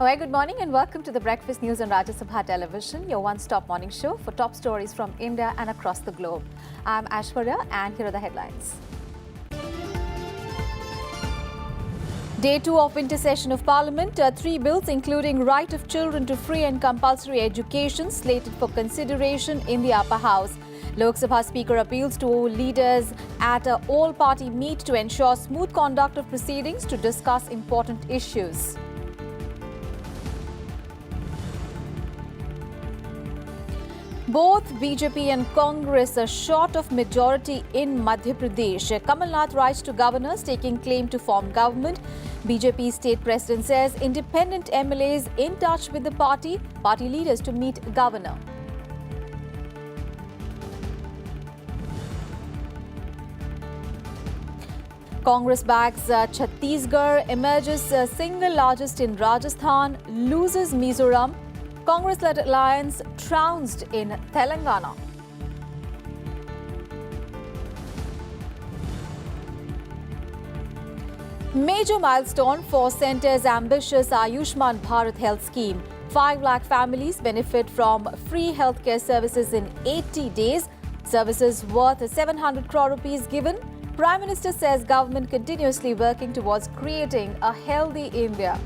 Hi, good morning and welcome to the Breakfast News on Rajya television, your one-stop morning show for top stories from India and across the globe. I'm Ashwarya and here are the headlines. Day 2 of winter session of Parliament, 3 bills including right of children to free and compulsory education slated for consideration in the upper house. Lok Sabha Speaker appeals to leaders at an all-party meet to ensure smooth conduct of proceedings to discuss important issues. Both BJP and Congress are short of majority in Madhya Pradesh. Kamal Nath writes to governors taking claim to form government. BJP state president says independent MLAs in touch with the party leaders to meet governor. Congress backs Chhattisgarh, emerges single largest in Rajasthan, loses Mizoram. Congress-led alliance trounced in Telangana. Major milestone for centre's ambitious Ayushman Bharat health scheme. 5 lakh families benefit from free healthcare services in 80 days. Services worth 700 crore rupees given. Prime Minister says government continuously working towards creating a healthy India.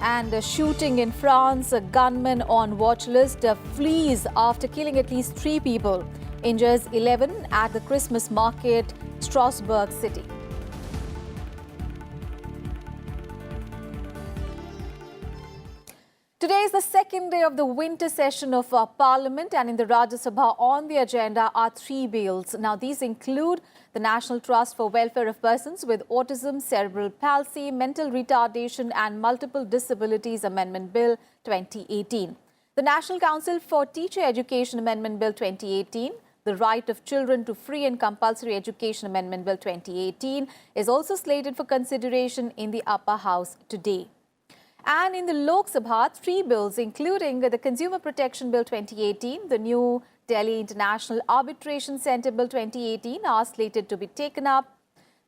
And a shooting in France, a gunman on watch list flees after killing at least 3 people. Injures 11 at the Christmas market, Strasbourg city. Today is the second day of the winter session of Parliament, and in the Rajya Sabha on the agenda are 3 bills. Now, these include the National Trust for Welfare of Persons with Autism, Cerebral Palsy, Mental Retardation and Multiple Disabilities Amendment Bill 2018, the National Council for Teacher Education Amendment Bill 2018, the Right of Children to Free and Compulsory Education Amendment Bill 2018 is also slated for consideration in the upper house today. And in the Lok Sabha, 3 bills, including the Consumer Protection Bill 2018, the New Delhi International Arbitration Centre Bill 2018 are slated to be taken up.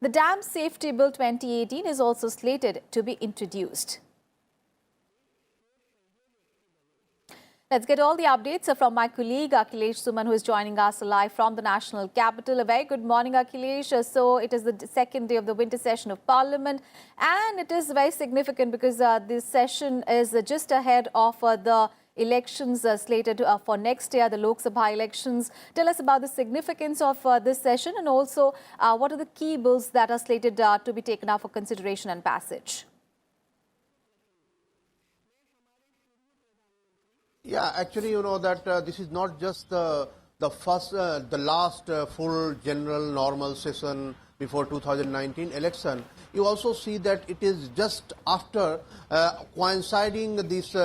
The Dam Safety Bill 2018 is also slated to be introduced. Let's get all the updates from my colleague Akhilesh Suman, who is joining us live from the national capital. A very good morning, Akhilesh. So it is the second day of the winter session of Parliament, and it is very significant because this session is just ahead of the elections slated for next year, the Lok Sabha elections. Tell us about the significance of this session, and also what are the key bills that are slated to be taken up for consideration and passage. Yeah, actually, you know that this is not just the last full general normal session before 2019 election. You also see that it is just after coinciding these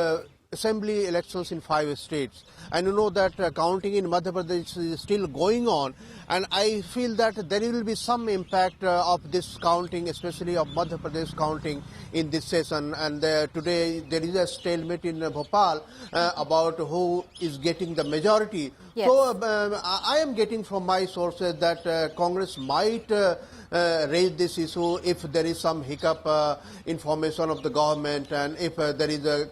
assembly elections in 5 states. And you know that counting in Madhya Pradesh is still going on, and I feel that there will be some impact of this counting, especially of Madhya Pradesh counting in this session. And today there is a stalemate in Bhopal about who is getting the majority. Yes. So I am getting from my sources that Congress might raise this issue if there is some hiccup in formation of the government, and if there is a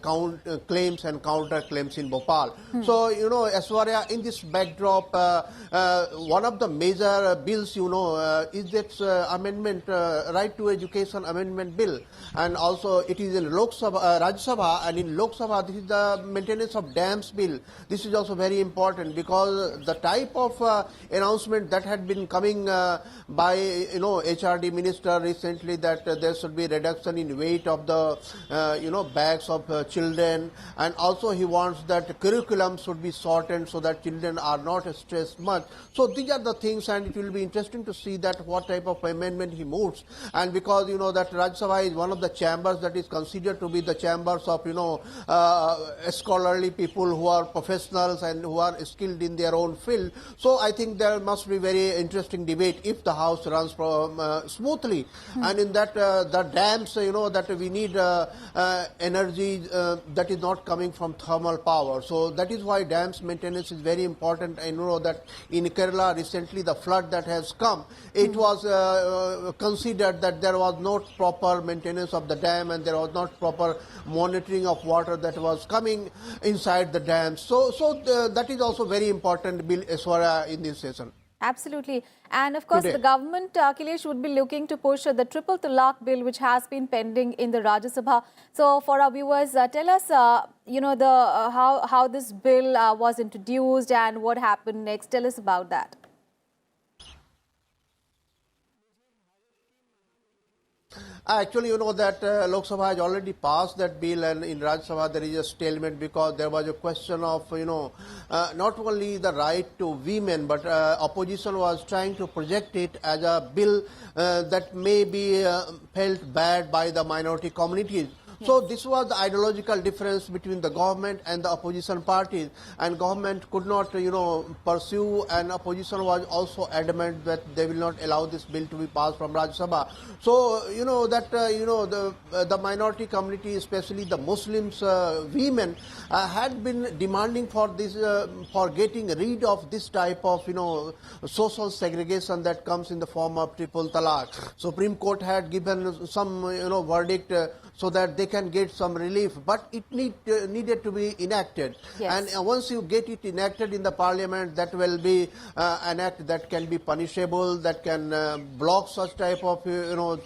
claims and counter claims in Bhopal. So, you know, Aswarya, in this backdrop, one of the major bills, you know, is that amendment, Right to Education Amendment Bill, and also it is in Lok Sabha, Rajya Sabha, and in Lok Sabha this is the Maintenance of Dams Bill. This is also very important because the type of announcement that had been coming by, you know, HRD minister recently, that there should be reduction in weight of the, you know, bags of children, and also he wants that curriculum should be shortened so that children are not stressed much. So these are the things, and it will be interesting to see that what type of amendment he moves. And because, you know, that Rajya Sabha is one of the chambers that is considered to be the chambers of, you know, scholarly people who are professionals and who are skilled in their own field. So I think there must be very interesting debate if the House runs smoothly. And in that, the dams, that we need energy that is not coming from thermal power. So that is why dams maintenance is very important. I know that in Kerala recently the flood that has come, it was considered that there was not proper maintenance of the dam and there was not proper monitoring of water that was coming inside the dams. So that is also very important bill Eswara in this session. Absolutely. And of course, Today. the government, Akhilesh, would be looking to push the triple talaq bill, which has been pending in the Rajya Sabha. So for our viewers, tell us, how this bill was introduced and what happened next. Tell us about that. Actually, you know that Lok Sabha has already passed that bill, and in Rajya Sabha there is a stalemate because there was a question of, not only the right to women, but opposition was trying to project it as a bill that may be felt bad by the minority communities. Yes. So this was the ideological difference between the government and the opposition parties, and government could not, pursue, and opposition was also adamant that they will not allow this bill to be passed from Rajya Sabha. So, the minority community, especially the Muslims, women, had been demanding for this, for getting rid of this type of, social segregation that comes in the form of triple talaq. Supreme Court had given some, verdict so that they can get some relief, but it needed to be enacted. Yes. And once you get it enacted in the parliament, that will be an act that can be punishable, that can block such type of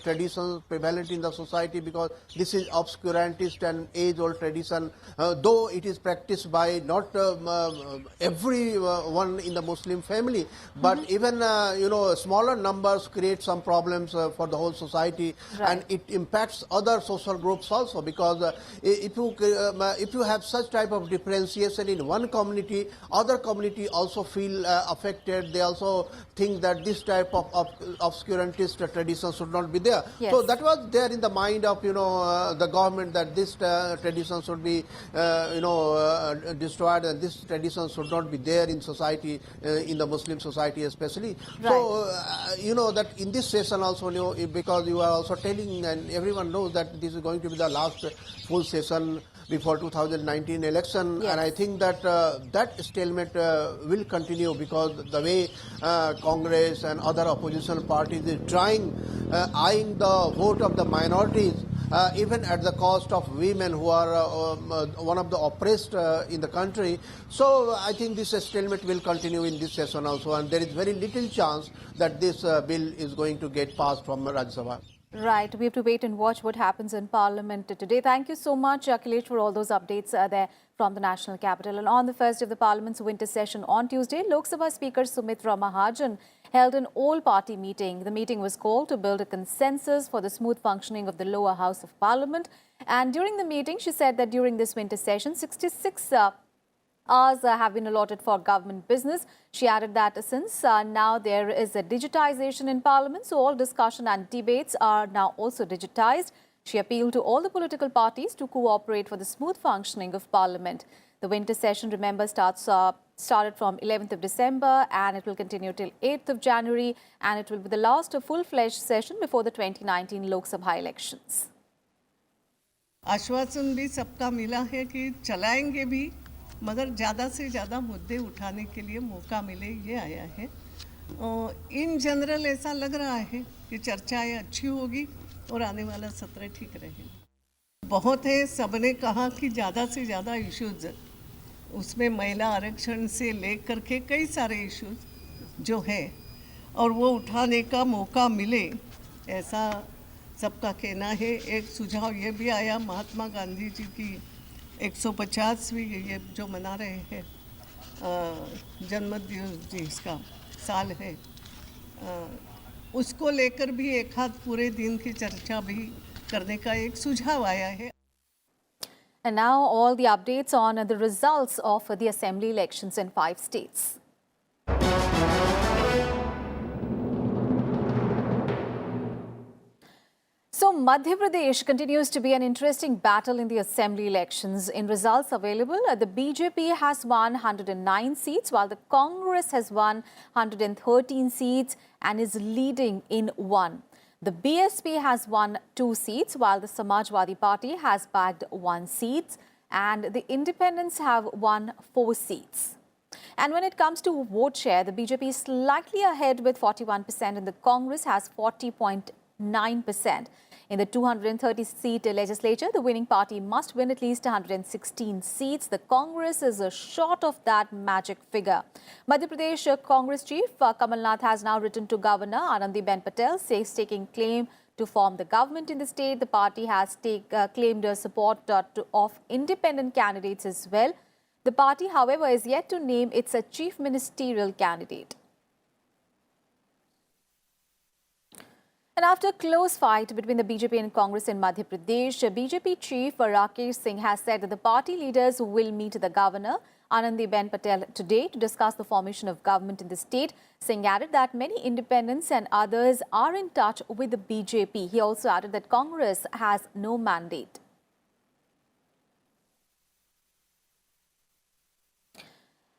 traditions prevalent in the society, because this is obscurantist and age-old tradition, though it is practiced by not everyone in the Muslim family, but even smaller numbers create some problems for the whole society. Right. And it impacts other social groups also, because if you have such type of differentiation in one community, other community also feel affected. They also think that this type of obscurantist tradition should not be there. Yes. So that was there in the mind of the government, that this tradition should be destroyed, and this tradition should not be there in society, in the Muslim society especially. Right. So that in this session also, because you are also telling, and everyone knows that this is going to be the last full session before 2019 election. Yes. And I think that that stalemate will continue, because the way Congress and other opposition parties is trying, eyeing the vote of the minorities, even at the cost of women who are one of the oppressed in the country. So I think this stalemate will continue in this session also, and there is very little chance that this bill is going to get passed from Rajya Sabha. Right. We have to wait and watch what happens in Parliament today. Thank you so much, Akhilesh, for all those updates there from the national capital. And on the first of the Parliament's winter session on Tuesday, Lok Sabha Speaker Sumitra Mahajan held an all-party meeting. The meeting was called to build a consensus for the smooth functioning of the lower house of Parliament. And during the meeting, she said that during this winter session, 66 hours have been allotted for government business. She added that since now there is a digitization in Parliament, so all discussion and debates are now also digitized. She appealed to all the political parties to cooperate for the smooth functioning of Parliament. The winter session, remember, started from 11th of December and it will continue till 8th of January, and it will be the last full-fledged session before the 2019 Lok Sabha elections. आश्वासन भी सबका मिला है कि चलाएंगे भी, मगर ज़्यादा से ज़्यादा मुद्दे उठाने के लिए मौका मिले, ये आया है। इन जनरल ऐसा लग रहा है कि चर्चाएं अच्छी होगी और आने वाला सत्र ठीक रहेगा। बहुत है, सबने कहा कि ज़्यादा से ज़्यादा इश्यूज, उसमें महिला आरक्षण से लेकर के कई सारे इश्यूज जो हैं, और वो उठाने का मौका मिले, ऐसा सबका कहना है। एक सुझाव ये भी आया, महात्मा गांधी जी की 150वीं ये जो मना रहे हैं जन्मदिवस जिसका साल है, उसको लेकर भी एक हाथ पूरे दिन की चर्चा भी करने का एक सुझाव आया है। And now all the updates on the results of the assembly elections in 5 states. So Madhya Pradesh continues to be an interesting battle in the assembly elections. In results available, the BJP has won 109 seats, while the Congress has won 113 seats and is leading in one. The BSP has won 2 seats, while the Samajwadi Party has bagged 1 seat, and the Independents have won 4 seats. And when it comes to vote share, the BJP is slightly ahead with 41% and the Congress has 40.9%. In the 230-seat legislature, the winning party must win at least 116 seats. The Congress is short of that magic figure. Madhya Pradesh Congress chief Kamal Nath has now written to Governor Anandiben Patel, says taking claim to form the government in the state. The party has claimed support of independent candidates as well. The party, however, is yet to name its chief ministerial candidate. And after a close fight between the BJP and Congress in Madhya Pradesh, BJP chief Rakesh Singh has said that the party leaders will meet the governor, Anandiben Patel, today to discuss the formation of government in the state. Singh added that many independents and others are in touch with the BJP. He also added that Congress has no mandate.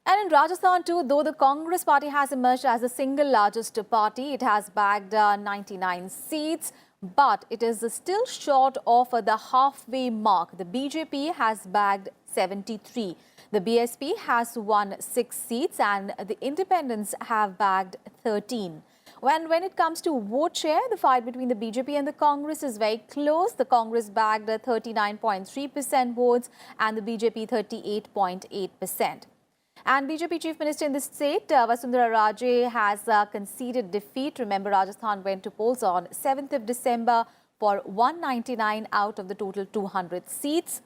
And in Rajasthan too, though the Congress party has emerged as the single largest party, it has bagged 99 seats, but it is still short of the halfway mark. The BJP has bagged 73. The BSP has won 6 seats and the Independents have bagged 13. When it comes to vote share, the fight between the BJP and the Congress is very close. The Congress bagged 39.3% votes and the BJP 38.8%. And BJP Chief Minister in the state, Vasundhara Raje, has conceded defeat. Remember, Rajasthan went to polls on 7th of December for 199 out of the total 200 seats.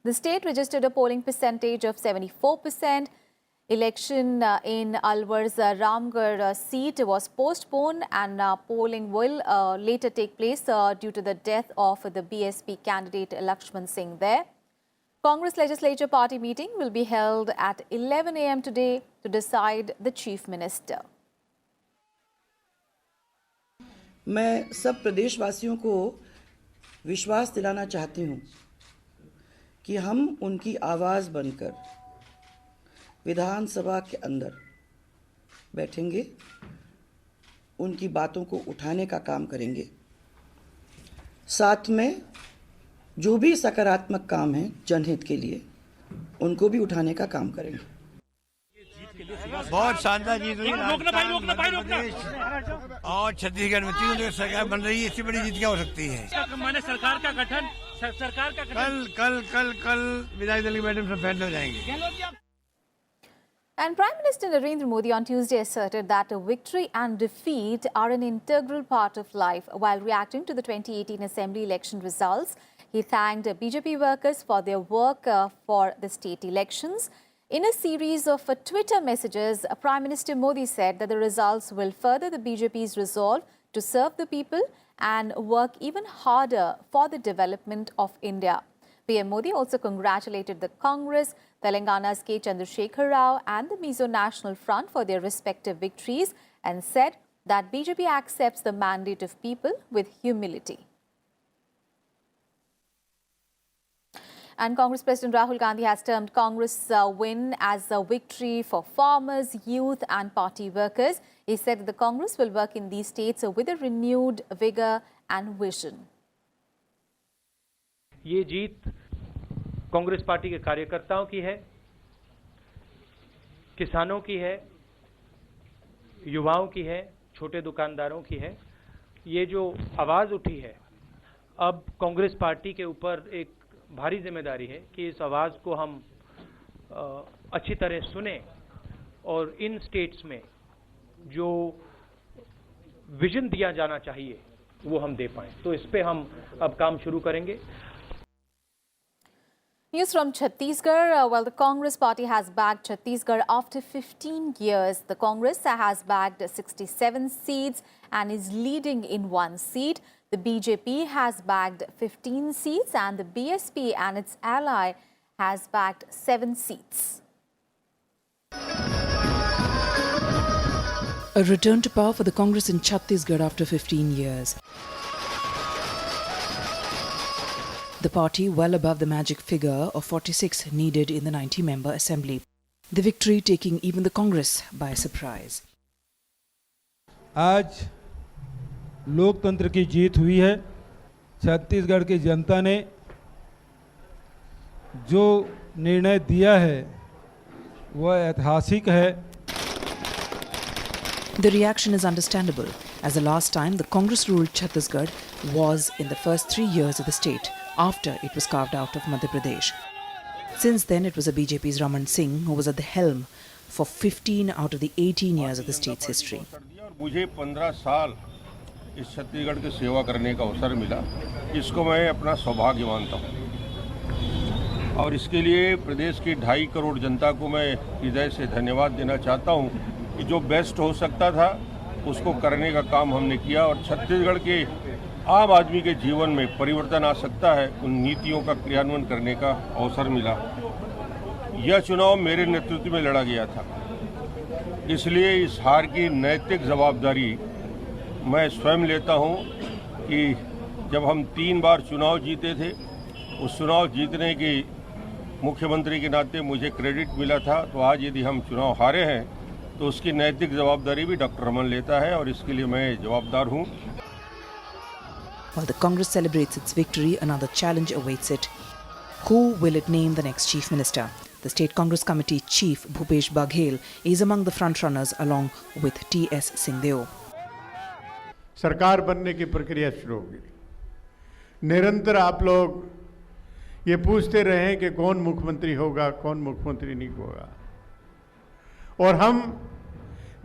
The state registered a polling percentage of 74%. Election in Alwar's Ramgarh seat was postponed and polling will later take place due to the death of the BSP candidate Lakshman Singh there. Congress legislature party meeting will be held at 11 a.m. today to decide the chief minister. मैं सब प्रदेशवासियों को विश्वास दिलाना चाहती हूं कि हम उनकी आवाज़ बनकर विधानसभा के अंदर बैठेंगे, उनकी बातों को उठाने का काम करेंगे। साथ में जो भी सकारात्मक काम है जनहित के लिए, उनको भी उठाने का काम करेंगे। बहुत शानदार जीत हुई और छत्तीसगढ़ में 3 सरकार बन रही है। इससे बड़ी जीत क्या हो सकती है? माने सरकार का गठन कल विधायक दल की बैठक में फैसले हो जाएंगे। And Prime Minister Narendra Modi on Tuesday asserted that victory and defeat are an integral part of life. While reacting to the 2018 Assembly election results, he thanked BJP workers for their work for the state elections. In a series of Twitter messages, Prime Minister Modi said that the results will further the BJP's resolve to serve the people and work even harder for the development of India. PM Modi also congratulated the Congress, Telangana's K. Chandrasekhar Rao and the Mizo National Front for their respective victories and said that BJP accepts the mandate of people with humility. And Congress President Rahul Gandhi has termed Congress' win as a victory for farmers, youth and party workers. He said that the Congress will work in these states with a renewed vigor and vision. ये जीत Congress party के कार्यकर्ताओं की है, किसानों की है, युवाओं की है, छोटे दुकानदारों की है। ये जो आवाज़ उठी है, अब कांग्रेस पार्टी के ऊपर एक भारी जिम्मेदारी है कि इस आवाज़ को हम अच्छी तरह सुने और इन स्टेट्स में जो विजन दिया जाना चाहिए वो हम दे पाएं। तो इस पे हम अब काम शुरू करेंगे। News from Chhattisgarh. Well, the Congress party has bagged Chhattisgarh after 15 years. The Congress has bagged 67 seats and is leading in 1 seat. The BJP has bagged 15 seats and the BSP and its ally has bagged 7 seats. A return to power for the Congress in Chhattisgarh after 15 years. the party well above the magic figure of 46 needed in the 90-member assembly. The victory taking even the Congress by surprise. आज लोकतंत्र की जीत हुई है। छत्तीसगढ़ की जनता ने जो निर्णय दिया है वह ऐतिहासिक है। The reaction is understandable, as the last time the Congress-ruled Chhattisgarh was in the first 3 years of the state, after it was carved out of Madhya Pradesh. Since then, it was the BJP's Raman Singh who was at the helm for 15 out of the 18 years of the state's history. मुझे 15 साल इस छत्तीसगढ़ की सेवा करने का अवसर मिला, इसको मैं अपना सौभाग्य मानता हूँ और इसके लिए प्रदेश की 2.5 करोड़ जनता को मैं हृदय से धन्यवाद देना चाहता हूँ कि जो बेस्ट हो सकता था उसको करने का काम हमने किया और छत्तीसगढ़ के आम आदमी के जीवन में परिवर्तन आ सकता है, उन नीतियों का क्रियान्वयन करने का अवसर मिला। यह चुनाव मेरे नेतृत्व में लड़ा गया था, इसलिए इस हार की नैतिक जवाबदारी मैं स्वयं लेता हूं कि जब हम 3 बार चुनाव जीते थे, उस चुनाव जीतने की मुख्यमंत्री के नाते मुझे क्रेडिट मिला था, तो आज यदि हम चुनाव हारे हैं तो उसकी नैतिक जवाबदारी भी डॉक्टर रमन लेता है और इसके लिए मैं जवाबदार हूं। While the Congress celebrates its victory, another challenge awaits it. Who will it name the next chief minister? The State Congress Committee Chief Bhupesh Baghel is among the frontrunners along with T.S. Singhdeo. सरकार बनने की प्रक्रिया शुरू होगी। निरंतर आप लोग ये पूछते रहे कि कौन मुख्यमंत्री होगा, कौन मुख्यमंत्री नहीं होगा, और हम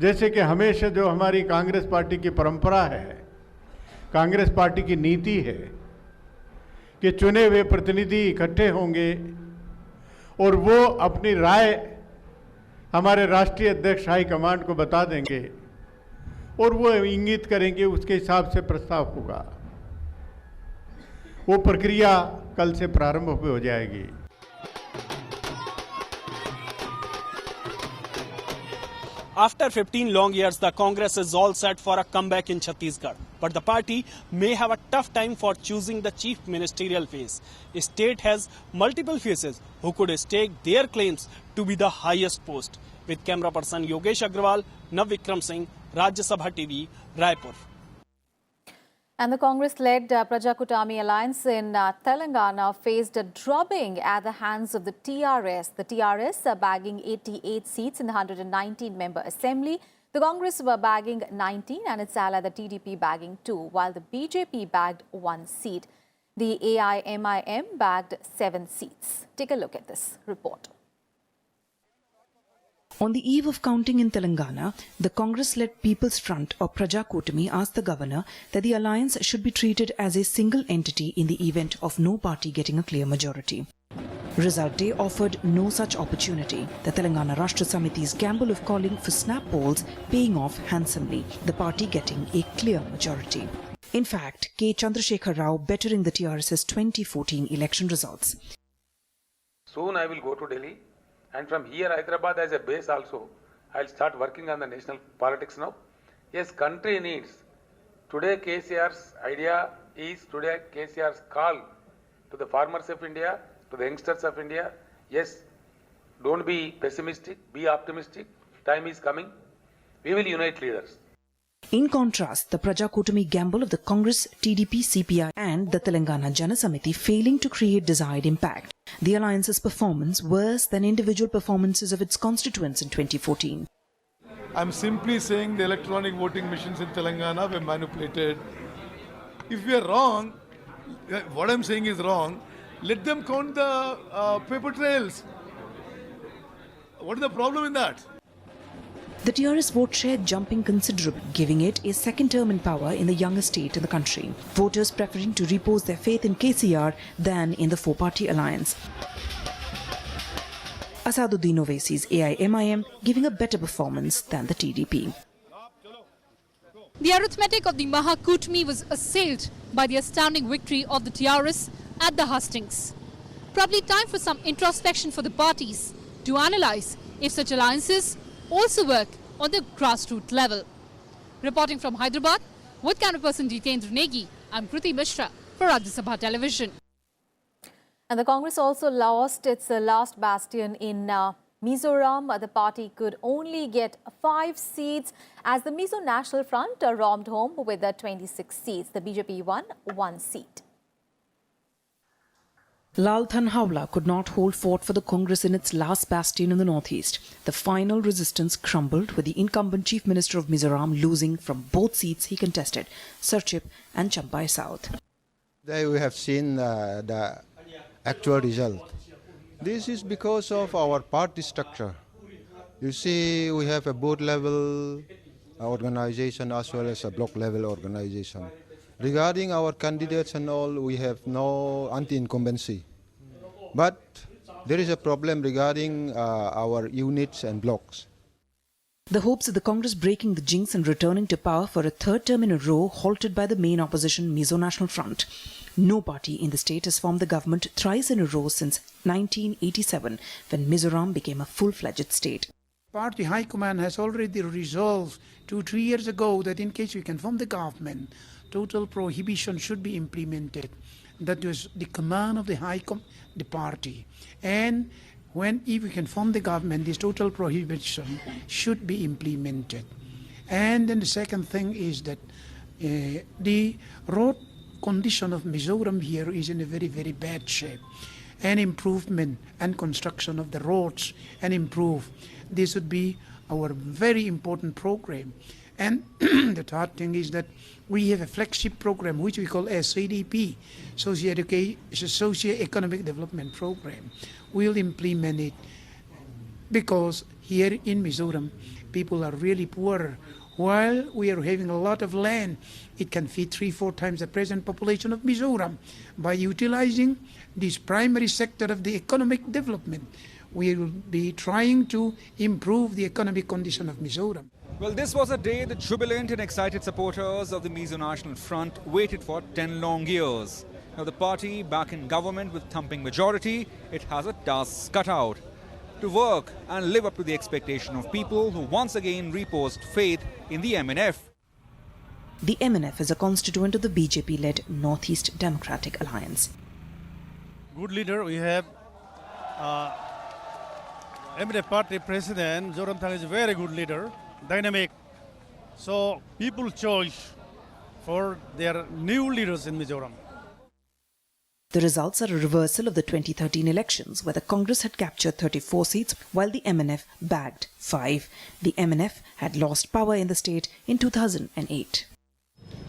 जैसे कि हमेशा जो हमारी कांग्रेस पार्टी की परंपरा है, कांग्रेस पार्टी की नीति है कि चुने हुए प्रतिनिधि इकट्ठे होंगे और वो अपनी राय हमारे राष्ट्रीय अध्यक्ष हाईकमांड को बता देंगे और वो इंगित करेंगे, उसके हिसाब से प्रस्ताव होगा। वो प्रक्रिया कल से प्रारंभ हो जाएगी। After 15 long years, the Congress is all set for a comeback in Chhattisgarh. But the party may have a tough time for choosing the chief ministerial face. The state has multiple faces who could stake their claims to be the highest post. With camera person Yogesh Agrawal, Nav Vikram Singh, Rajya Sabha TV, Raipur. And the Congress-led Prajakutami Alliance in Telangana faced a drubbing at the hands of the TRS. The TRS are bagging 88 seats in the 119-member assembly. The Congress were bagging 19 and its ally, the TDP, bagging 2, while the BJP bagged 1 seat. The AIMIM bagged 7 seats. Take a look at this report. On the eve of counting in Telangana, the Congress-led People's Front or Prajakutami asked the governor that the alliance should be treated as a single entity in the event of no party getting a clear majority. Result Day offered no such opportunity. The Telangana Rashtra Samiti's gamble of calling for snap polls paying off handsomely, the party getting a clear majority. In fact, K. Chandrasekhar Rao bettering the TRS's 2014 election results. Soon I will go to Delhi. And from here, Hyderabad as a base also, I'll start working on the national politics now. Yes, country needs. Today KCR's idea is, today KCR's call to the farmers of India, to the youngsters of India. Yes, don't be pessimistic, be optimistic. Time is coming. We will unite leaders. In contrast, the Prajakutami gamble of the Congress, TDP, CPI and the Telangana Jana Samiti failing to create desired impact. The alliance's performance worse than individual performances of its constituents in 2014. I'm simply saying the electronic voting machines in Telangana were manipulated. If we are wrong, what I'm saying is wrong, let them count the paper trails. What is the problem in that? The TRS vote share jumping considerably, giving it a second term in power in the youngest state in the country. Voters preferring to repose their faith in KCR than in the four-party alliance. Asaduddin Owaisi's AIMIM giving a better performance than the TDP. The arithmetic of the Mahakutmi was assailed by the astounding victory of the TRS at the hustings. Probably time for some introspection for the parties to analyse if such alliances also work on the grassroots level. Reporting from Hyderabad, with camera person Jitendra Negi, I'm Kriti Mishra for Rajya Sabha Television. And the Congress also lost its last bastion in Mizoram. The party could only get 5 seats as the Mizo National Front roamed home with 26 seats. The BJP won 1 seat. Lal Thanhawla could not hold fort for the Congress in its last bastion in the northeast. The final resistance crumbled with the incumbent Chief Minister of Mizoram losing from both seats he contested, Sarchip and Champai South. There we have seen the actual result. This is because of our party structure. You see, we have a board level organization as well as a block level organization. Regarding our candidates and all, we have no anti-incumbency. But there is a problem regarding our units and blocks. The hopes of the Congress breaking the jinx and returning to power for a third term in a row halted by the main opposition Mizo National Front. No party in the state has formed the government thrice in a row since 1987, when Mizoram became a full-fledged state. Party High Command has already resolved 2-3 years ago that in case we can form the government, total prohibition should be implemented. That was the command of the the party. And if we can form the government, this total prohibition should be implemented. And then the second thing is that the road condition of Mizoram here is in a very, very bad shape. And improvement and construction of the roads and improve. This would be our very important program. And the third thing is that we have a flagship program which we call SCDP, Socio-Economic Development Program. We'll implement it because here in Mizoram, people are really poor. While we are having a lot of land, it can feed 3-4 times the present population of Mizoram. By utilizing this primary sector of the economic development, we will be trying to improve the economic condition of Mizoram. Well, this was a day the jubilant and excited supporters of the Mizo National Front waited for 10 long years. Now the party, back in government with thumping majority, it has a task cut out to work and live up to the expectation of people who once again reposed faith in the MNF. The MNF is a constituent of the BJP-led Northeast Democratic Alliance. Good leader, we have MNF party president, Mizoram Thang is a very good leader, dynamic. So people chose for their new leaders in Mizoram. The results are a reversal of the 2013 elections, where the Congress had captured 34 seats while the MNF bagged 5. The MNF had lost power in the state in 2008.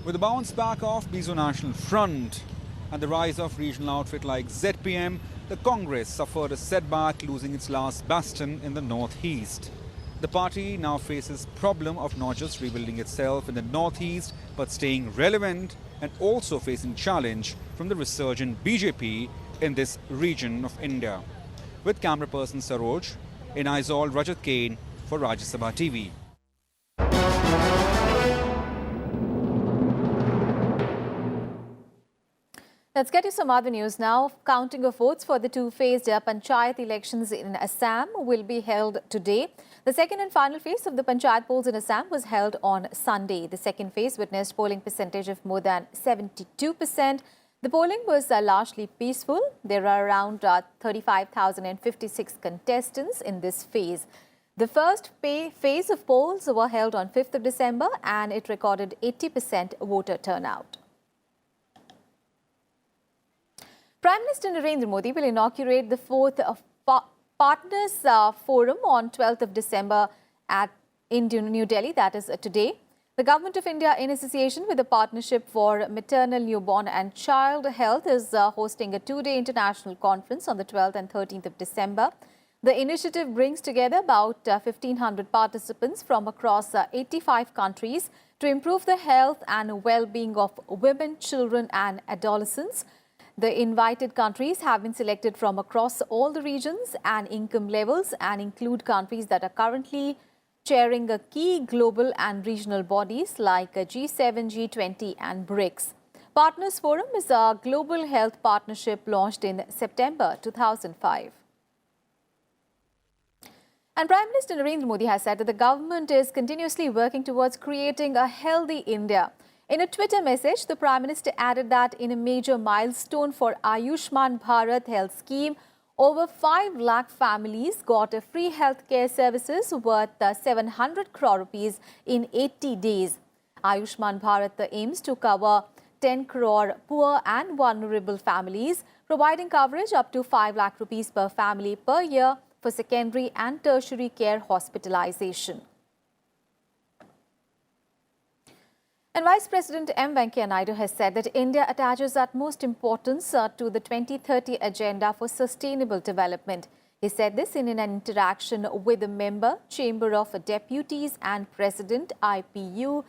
With the bounce back of Mizo National Front and the rise of regional outfit like ZPM, the Congress suffered a setback, losing its last bastion in the northeast. The party now faces problem of not just rebuilding itself in the northeast, but staying relevant and also facing challenge from the resurgent BJP in this region of India. With camera person Saroj, in Aizawl, Rajat Kane for Rajya Sabha TV. Let's get to some other news now. Counting of votes for the two-phased Panchayat elections in Assam will be held today. The second and final phase of the Panchayat polls in Assam was held on Sunday. The second phase witnessed polling percentage of more than 72%. The polling was largely peaceful. There are around 35,056 contestants in this phase. The first phase of polls were held on 5th of December and it recorded 80% voter turnout. Prime Minister Narendra Modi will inaugurate the 4th Partners Forum on 12th of December in New Delhi, that is today. The Government of India, in association with the Partnership for Maternal, Newborn and Child Health, is hosting a 2-day international conference on the 12th and 13th of December. The initiative brings together about 1,500 participants from across 85 countries to improve the health and well-being of women, children and adolescents. The invited countries have been selected from across all the regions and income levels and include countries that are currently chairing key global and regional bodies like G7, G20 and BRICS. Partners Forum is a global health partnership launched in September 2005. And Prime Minister Narendra Modi has said that the government is continuously working towards creating a healthy India. In a Twitter message, the Prime Minister added that in a major milestone for Ayushman Bharat health scheme, over 5 lakh families got a free healthcare services worth 700 crore rupees in 80 days. Ayushman Bharat aims to cover 10 crore poor and vulnerable families, providing coverage up to 5 lakh rupees per family per year for secondary and tertiary care hospitalization. And Vice President M. Venkaiah Naidu has said that India attaches utmost importance to the 2030 Agenda for Sustainable Development. He said this in an interaction with a member, Chamber of Deputies and President IPU,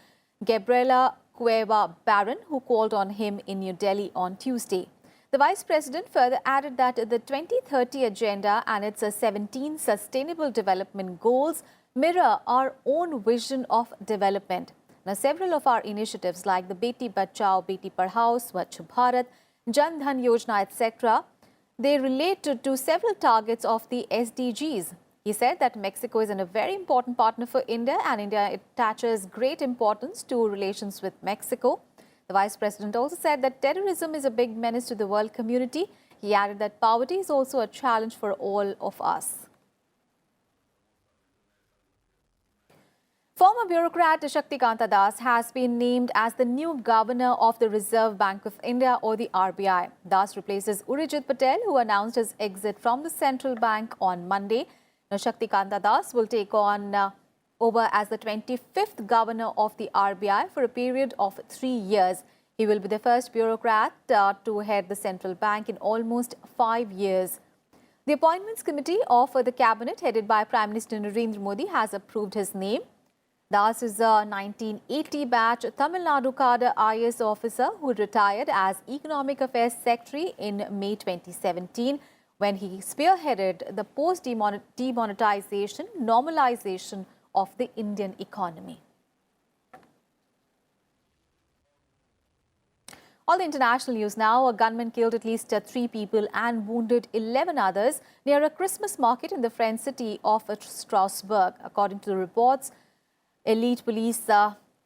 Gabriela Cueva Barron, who called on him in New Delhi on Tuesday. The Vice President further added that the 2030 Agenda and its 17 Sustainable Development Goals mirror our own vision of development. Now, several of our initiatives like the Beti Bachao, Beti Padhao, Swachh Bharat, Jan Dhan Yojana, etc., they relate to several targets of the SDGs. He said that Mexico is a very important partner for India and India attaches great importance to relations with Mexico. The Vice President also said that terrorism is a big menace to the world community. He added that poverty is also a challenge for all of us. Former bureaucrat Shaktikanta Das has been named as the new governor of the Reserve Bank of India, or the RBI. Das replaces Urijit Patel, who announced his exit from the central bank on Monday. Now, Shaktikanta Das will take on over as the 25th governor of the RBI for a period of 3 years. He will be the first bureaucrat to head the central bank in almost 5 years. The Appointments Committee of the Cabinet, headed by Prime Minister Narendra Modi, has approved his name. Das is a 1980 batch Tamil Nadu cadre IAS officer who retired as Economic Affairs Secretary in May 2017 when he spearheaded the post-demonetization normalization of the Indian economy. All the international news now. A gunman killed at least 3 people and wounded 11 others near a Christmas market in the French city of Strasbourg. According to the reports, elite police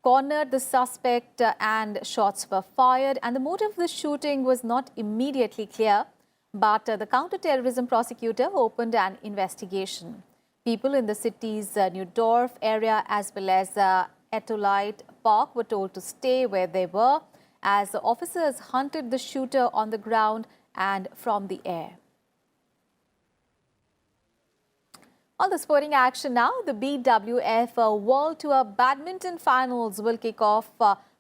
cornered the suspect and shots were fired, and the motive of the shooting was not immediately clear, but the counter-terrorism prosecutor opened an investigation. People in the city's New Dorf area as well as Etolite Park were told to stay where they were as the officers hunted the shooter on the ground and from the air. On the sporting action now, the BWF World Tour Badminton Finals will kick off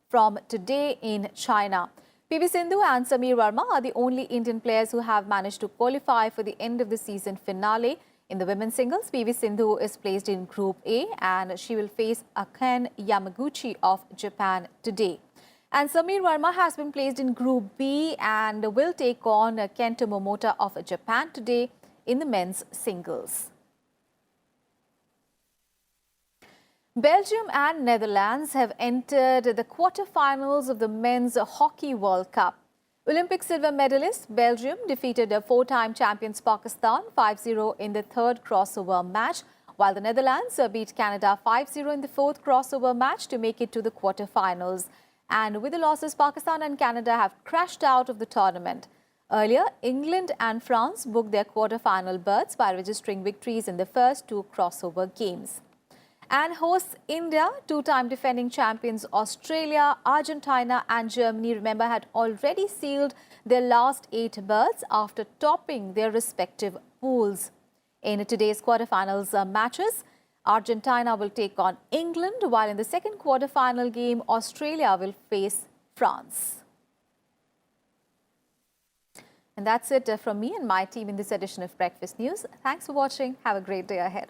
from today in China. PV Sindhu and Sameer Verma are the only Indian players who have managed to qualify for the end of the season finale. In the women's singles, PV Sindhu is placed in Group A and she will face Akane Yamaguchi of Japan today. And Sameer Verma has been placed in Group B and will take on Kento Momota of Japan today in the men's singles. Belgium and Netherlands have entered the quarter-finals of the Men's Hockey World Cup. Olympic silver medalist Belgium defeated 4-time champions Pakistan 5-0 in the third crossover match, while the Netherlands beat Canada 5-0 in the fourth crossover match to make it to the quarter-finals. And with the losses, Pakistan and Canada have crashed out of the tournament. Earlier, England and France booked their quarter-final berths by registering victories in the first 2 crossover games. And hosts India, 2-time defending champions Australia, Argentina and Germany, remember, had already sealed their last 8 berths after topping their respective pools. In today's quarterfinals matches, Argentina will take on England, while in the second quarterfinal game, Australia will face France. And that's it from me and my team in this edition of Breakfast News. Thanks for watching. Have a great day ahead.